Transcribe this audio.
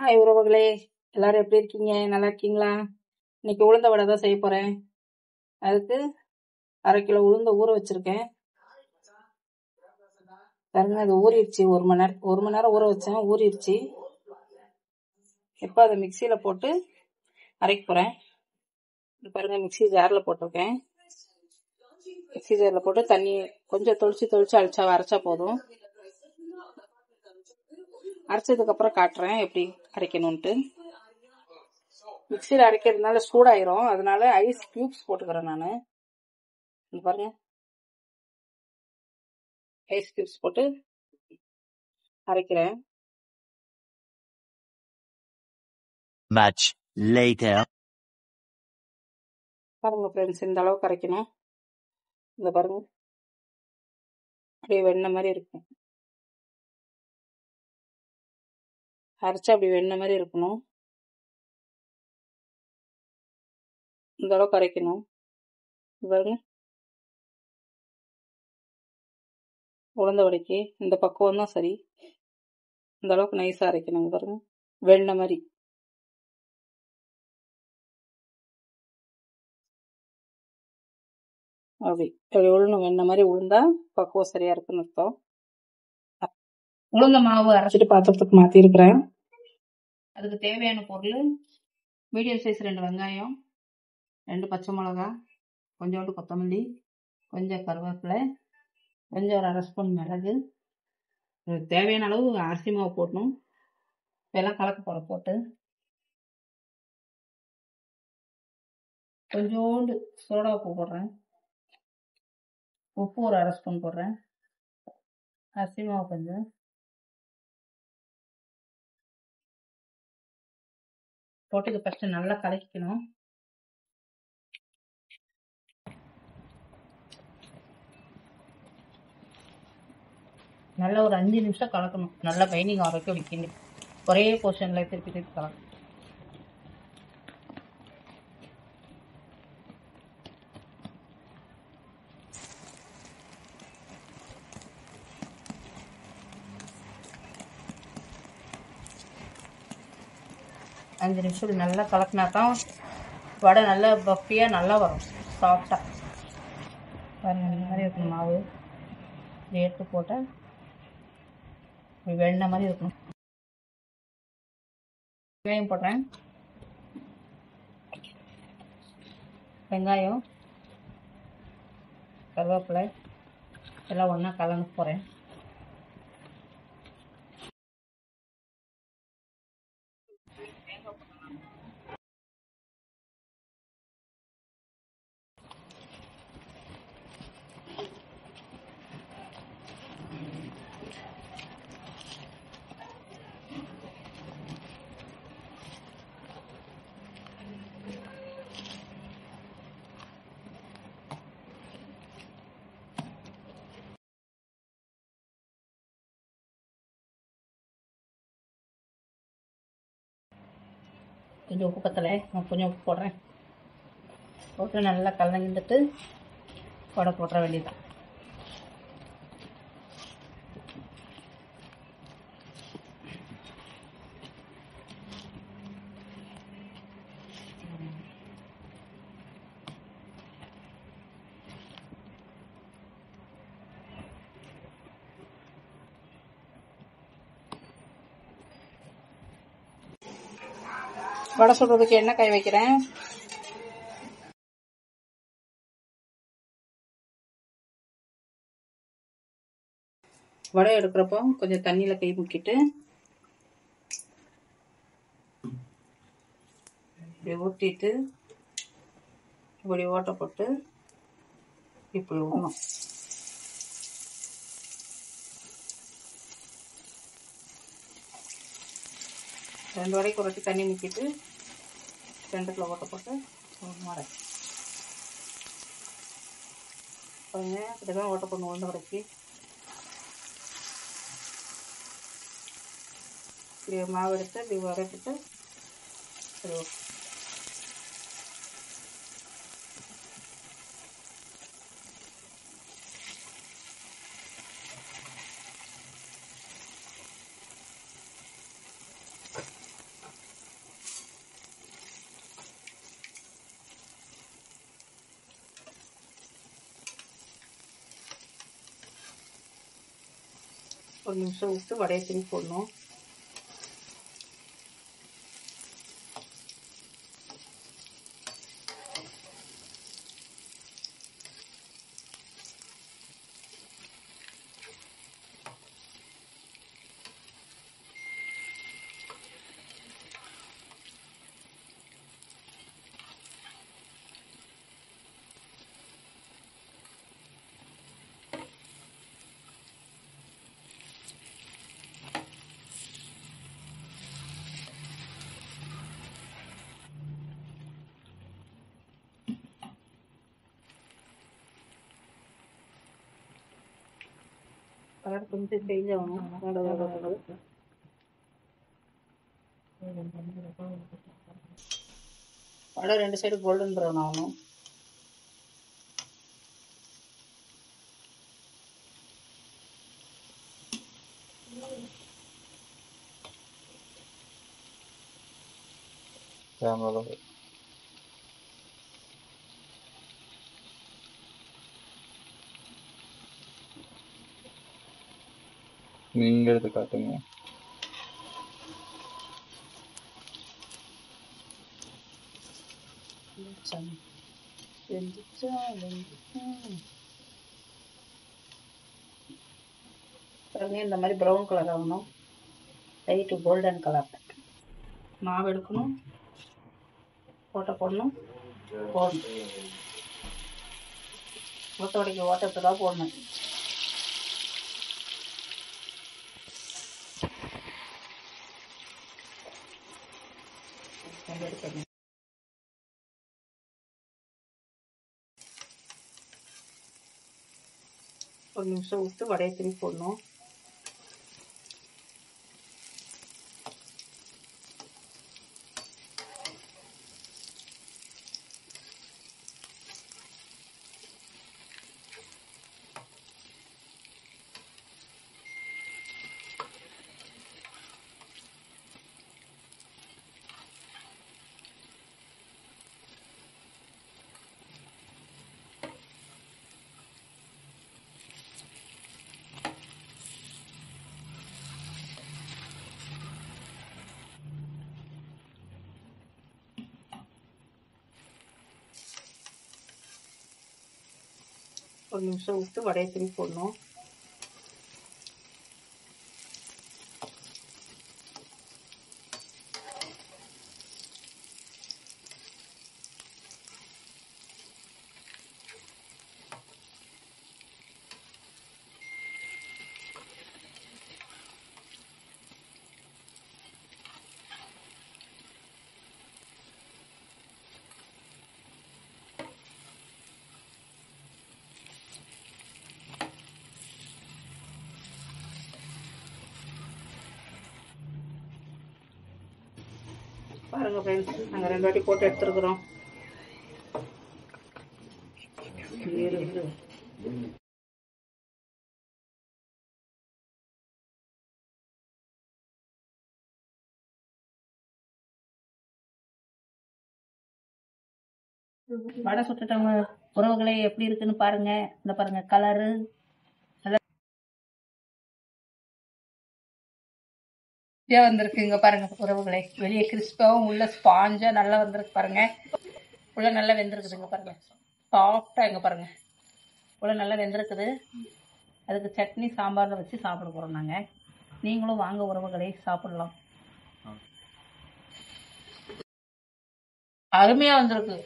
Hi உறவுகளே, எல்லாரும் எப்படி இருக்கீங்க? நல்லா இருக்கீங்களா? இன்னைக்கு உளுந்த வடை தான் செய்ய போறேன். அதுக்கு 1/2 கிலோ உளுந்த ஊற வச்சிருக்கேன். பாருங்க, அது ஊறிடுச்சு. 1 மணி நேரம் ஊற வச்சேன், ஊறிடுச்சு. இப்போ அதை மிக்சியில போட்டு அரைக்க போறேன். பாருங்க, மிக்சி ஜார்ல போட்டிருக்கேன். மிக்சி ஜார்ல போட்டு தண்ணி கொஞ்சம் தொளிச்சு அரைச்சா போதும். அரைச்சதுக்கு அப்புறம் காட்டுறேன் எப்படி அரைக்கணும்ட்டு. மிக்சியில அரைக்கிறதுனால சூடாயிரும், அதனால ஐஸ் கியூப்ஸ் போட்டுக்கிறேன் நானு. பாருங்க, ஐஸ் கியூப்ஸ் போட்டு அரைக்கிறேன். Much later. பாருங்க ஃப்ரெண்ட்ஸ், இந்த அளவுக்கு அரைக்கணும். இந்த பாருங்க, அப்படியே வெண்ணெய் மாதிரி இருக்கும். அரைச்சா அப்படி வெண்ணெய் மாதிரி இருக்கணும். இந்த அளவுக்கு அரைக்கணும். பாருங்க, உளுந்த வடைக்கு இந்த பக்குவம் தான் சரி. இந்த அளவுக்கு நைஸா அரைக்கணும். பாருங்க, வெண்ணெய் மாதிரி. அப்படி உளுந்து வெண்ணெய் மாதிரி உளுந்தா பக்குவம் சரியா இருக்குன்னு அர்த்தம். உளுந்த மாவு அரைச்சிட்டு பாத்திரத்துக்கு மாத்திருக்கிறேன். அதுக்கு தேவையான பொருள்: மீடியம் சைஸ் 2 வெங்காயம், 2 பச்சை மிளகாய், கொஞ்சோண்டு கொத்தமல்லி, கொஞ்சம் கருவேப்பிலை, கொஞ்சம் ஒரு 1/2 ஸ்பூன் மிளகு. தேவையான அளவு அரிசி மாவு போடணும். இதெல்லாம் கலக்க போட்டு கொஞ்சோண்டு சோடா உப்பு போடுறேன். உப்பு ஒரு 1/2 ஸ்பூன் போடுறேன். அரிசி மாவு கொஞ்சம் போட்டு ஃபர்ஸ்ட் நல்லா கலக்கிக்கணும். நல்லா ஒரு 5 நிமிஷம் கலக்கணும். நல்லா பைண்டிங் வரைக்கும் வைக்கணும். ஒரே போர்ஷன்ல திருப்பி கலக்கணும். அஞ்சு நிமிஷம் நல்லா கலக்கினா தான் வடை நல்லா பஃபியாக நல்லா வரும், சாஃப்டாக. பாருங்க, இந்த மாதிரி இருக்கணும் மாவு. எடுத்து போட்டால் வெண்ணெய் மாதிரி இருக்கணும். வெங்காயம் போடுறேன். வெங்காயம், கருவேப்பிலை எல்லாம் ஒன்றா கலந்து போகிறேன். கொஞ்சம் உப்பு பத்தலை, நான் கொஞ்சம் உப்பு போடுறேன். போட்டு நல்லா கலந்துட்டு வடை போட்டுற வேண்டியதுதான். வடை சுடுறதுக்கு எண்ணெய் காய வைக்கிறேன். வடை எடுக்கிறப்போ கொஞ்சம் தண்ணியில் கை முக்கிட்டு இப்படி ஊற்றிட்டு இப்படி ஓட்டை போட்டு இப்படி விடணும். ரெண்டு வடைக்கு ஒரு வாட்டி தண்ணி முக்கிட்டு சென்டரில் ஓட்டை போட்டு வடை பாருங்க. இப்படிதான் ஓட்டை போடணும் உளுந்த வடைக்கு. இப்படி மாவு எடுத்து இப்படி வரைச்சிட்டு சரி ஓகே. ஒரு நிமிஷம் விட்டு வடையை திருப்பி போடணும். கலர் கொஞ்சம் சேஞ்ச் ஆகணும். வடை 2 சைடு கோல்டன் ப்ரௌன் ஆகணும். நீங்க எடுத்து காட்டுங்க. இந்த மாதிரி ப்ரௌன் கலர் ஆகணும். Light golden colour. மாவு எடுக்கணும், ஓட்டை போடணும். ஓட்டை உடைக்க ஓட்டத்தை போடணும். ஒரு நிமிஷம் விட்டு வடையை திருப்பி போடணும். ஒரு நிமிஷம் விட்டு வடையை திருப்பி போடணும். பாருங்க ஃப்ரெண்ட்ஸ், நாங்கள் 2 வாட்டி போட்டு எடுத்துருக்குறோம். வடை சுட்டுட்டவங்க உறவுகளே எப்படி இருக்குன்னு பாருங்க. இந்த பாருங்க கலரு வந்திருக்கு. இங்க பாருங்க உறவுகளே, வெளியே கிறிஸ்பாவும் உள்ள ஸ்பாஞ்சா நல்லா வந்திருக்கு பாருங்க. உள்ள நல்லா வெந்திருக்குதுங்க பாருங்க, சாஃப்டா. இங்க பாருங்க உள்ள நல்லா வெந்திருக்குது. அதுக்கு சட்னி சாம்பார்ல வச்சு சாப்பிட போறோம் நாங்க. நீங்களும் வாங்க உறவுகளே, சாப்பிடலாம். அருமையா வந்திருக்கு.